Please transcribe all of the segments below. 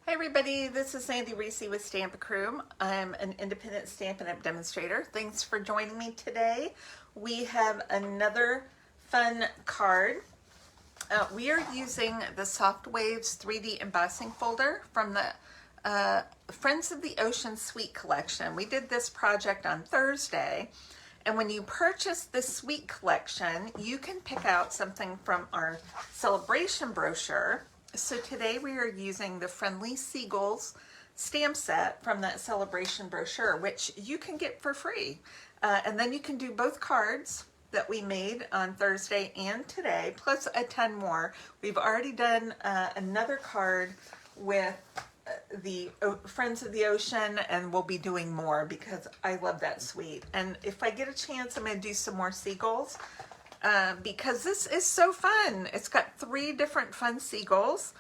Hi everybody, this is Sandy Reese with Stamp-A-Crew. I'm an independent Stampin' Up! Demonstrator. Thanks for joining me today. We have another fun card. We are using the Soft Waves 3D embossing folder from the Friends of the Ocean Suite collection. We did this project on Thursday, and when you purchase this suite collection, you can pick out something from our celebration brochure. So today we are using the Friendly Seagulls stamp set from that celebration brochure, which you can get for free. And then you can do both cards that we made on Thursday and today, plus a ton more. We've already done another card with the Friends of the Ocean, and we'll be doing more because I love that suite. And if I get a chance, I'm going to do some more seagulls. Because this is so fun. It's got 3 different fun seagulls.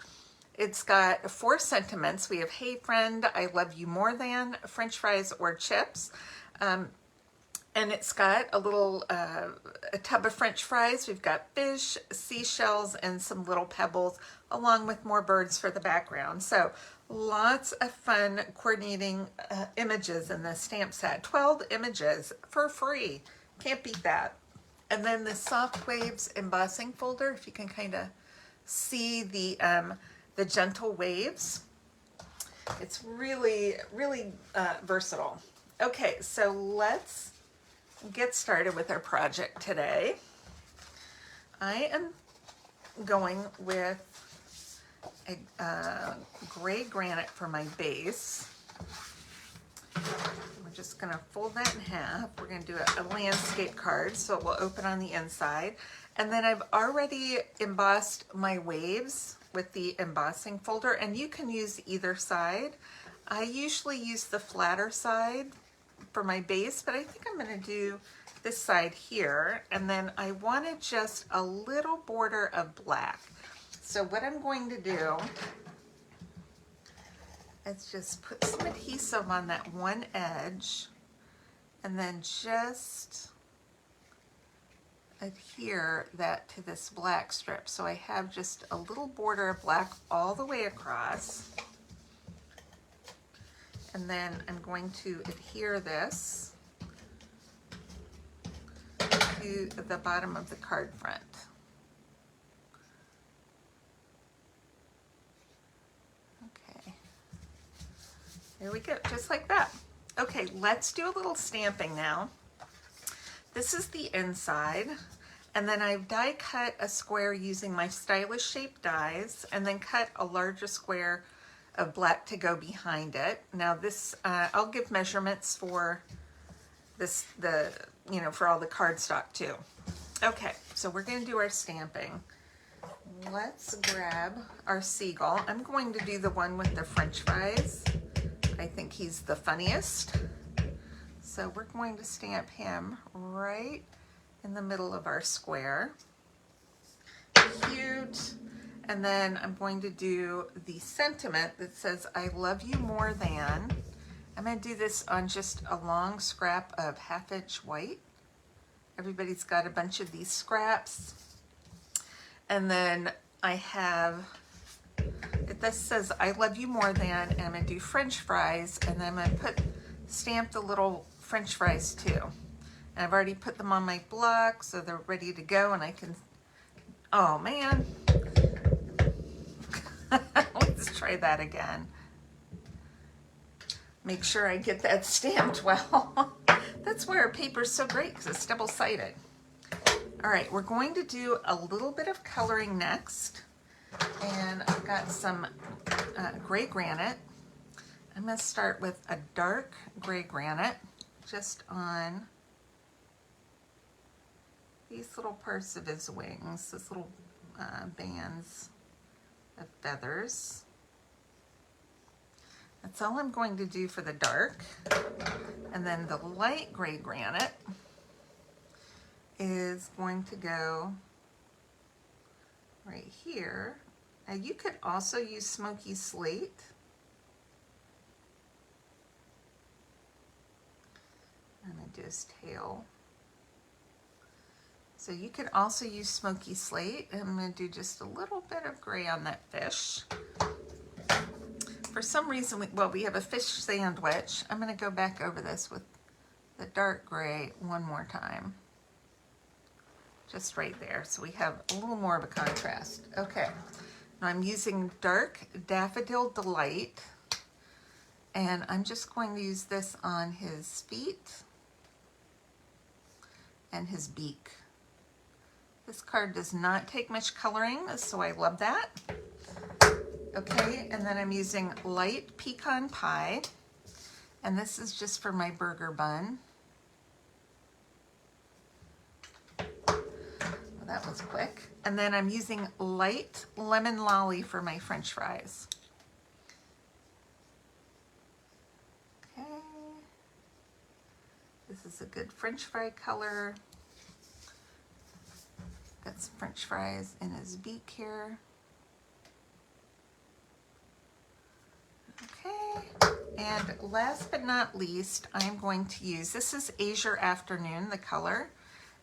It's got 4 sentiments. We have "Hey friend, I love you more than," French fries or chips. And it's got a little a tub of French fries. We've got fish, seashells, and some little pebbles, along with more birds for the background. So lots of fun coordinating images in this stamp set. 12 images for free. Can't beat that. And then the Soft Waves embossing folder, if you can kind of see the gentle waves. It's really versatile. Okay, so let's get started with our project today. I am going with a gray granite for my base. We're just going to fold that in half. We're going to do a landscape card, so it will open on the inside. And then I've already embossed my waves with the embossing folder, and you can use either side. I usually use the flatter side for my base, but I think I'm going to do this side here. And then I wanted just a little border of black. So what I'm going to do, let's just put some adhesive on that one edge and then just adhere that to this black strip. So I have just a little border of black all the way across. And then I'm going to adhere this to the bottom of the card front. There we go, just like that. Okay, let's do a little stamping now. This is the inside, and then I've die cut a square using my stylish shaped dies, and then cut a larger square of black to go behind it. Now this, I'll give measurements for this, for all the cardstock too. Okay, so we're gonna do our stamping. Let's grab our seagull. I'm going to do the one with the French fries. I think he's the funniest. So we're going to stamp him right in the middle of our square. Cute. And then I'm going to do the sentiment that says, "I love you more than." I'm going to do this on just a long scrap of 1/2 inch white. Everybody's got a bunch of these scraps. And then I have, this says, "I love you more than," and I'm going to do French fries, and then I'm going to stamp the little French fries too. And I've already put them on my block, so they're ready to go, and I can, oh man. Let's try that again. Make sure I get that stamped well. That's why our paper's so great, because it's double-sided. All right, we're going to do a little bit of coloring next. And I've got some gray granite. I'm going to start with a dark gray granite just on these little parts of his wings, these little bands of feathers. That's all I'm going to do for the dark. And then the light gray granite is going to go right here. Now you could also use smoky slate. I'm going to do his tail. So you could also use smoky slate. I'm going to do just a little bit of gray on that fish. For some reason, we have a fish sandwich. I'm going to go back over this with the dark gray one more time. Just right there, so we have a little more of a contrast. Okay, now I'm using dark Daffodil Delight, and I'm just going to use this on his feet and his beak. This card does not take much coloring, so I love that. Okay, and then I'm using light pecan pie, and this is just for my burger bun. Well, that was quick. And then I'm using light lemon lolly for my French fries. Okay, this is a good French fry color. Got some French fries in his beak here. Okay, and last but not least, I'm going to use, this is Azure Afternoon, the color,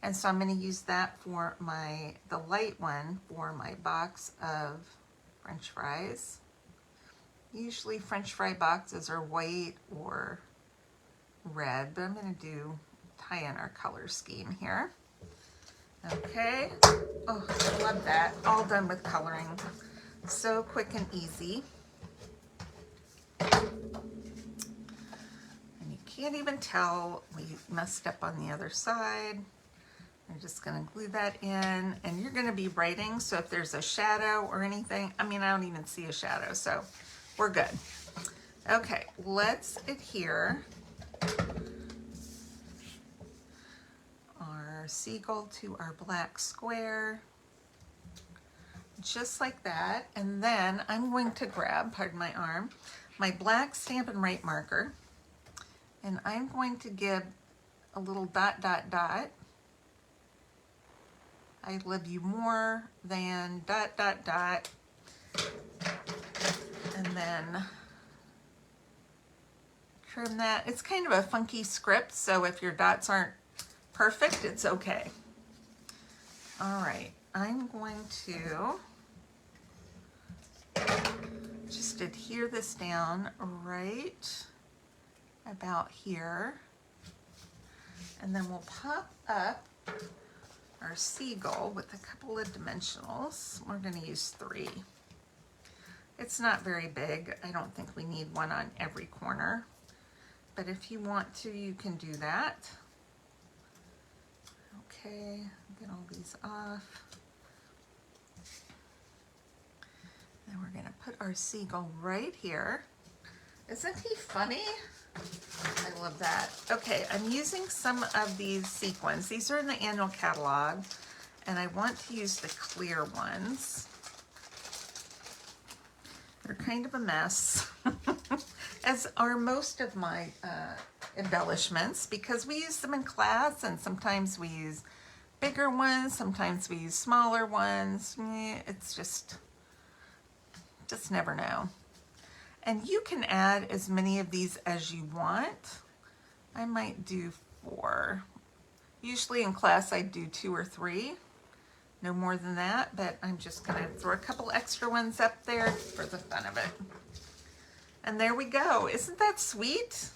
and so I'm going to use that for the light one for my box of French fries. Usually French fry boxes are white or red, but I'm going to tie in our color scheme here. Okay, oh, I love that, all done with coloring, so quick and easy. And you can't even tell we messed up on the other side. I'm just going to glue that in, and you're going to be writing, so if there's a shadow or anything, I mean, I don't even see a shadow, so we're good. Okay, let's adhere our seagull to our black square, just like that. And then I'm going to grab, pardon my arm, my black Stampin' Write marker, and I'm going to give a little dot, dot, dot. I love you more than dot, dot, dot. And then trim that. It's kind of a funky script, so if your dots aren't perfect, it's okay. All right, I'm going to just adhere this down right about here, and then we'll pop up our seagull with a couple of dimensionals. We're going to use 3. It's not very big. I don't think we need one on every corner, but if you want to, you can do that. Okay, get all these off. Then we're going to put our seagull right here. Isn't he funny? I love that. Okay, I'm using some of these sequins. These are in the annual catalog, and I want to use the clear ones. They're kind of a mess, as are most of my embellishments, because we use them in class, and sometimes we use bigger ones, sometimes we use smaller ones. It's just never know. And you can add as many of these as you want. I might do 4. Usually in class I do 2 or 3, no more than that, but I'm just gonna throw a couple extra ones up there for the fun of it. And there we go. Isn't that sweet?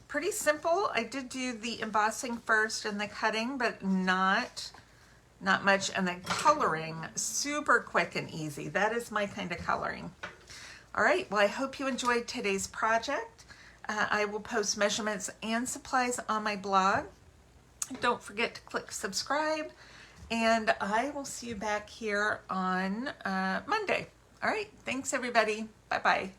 Pretty simple. I did do the embossing first and the cutting, but not much, and the coloring super quick and easy. That is my kind of coloring. All right, well, I hope you enjoyed today's project. I will post measurements and supplies on my blog. Don't forget to click subscribe, and I will see you back here on Monday. All right, thanks everybody. Bye-bye.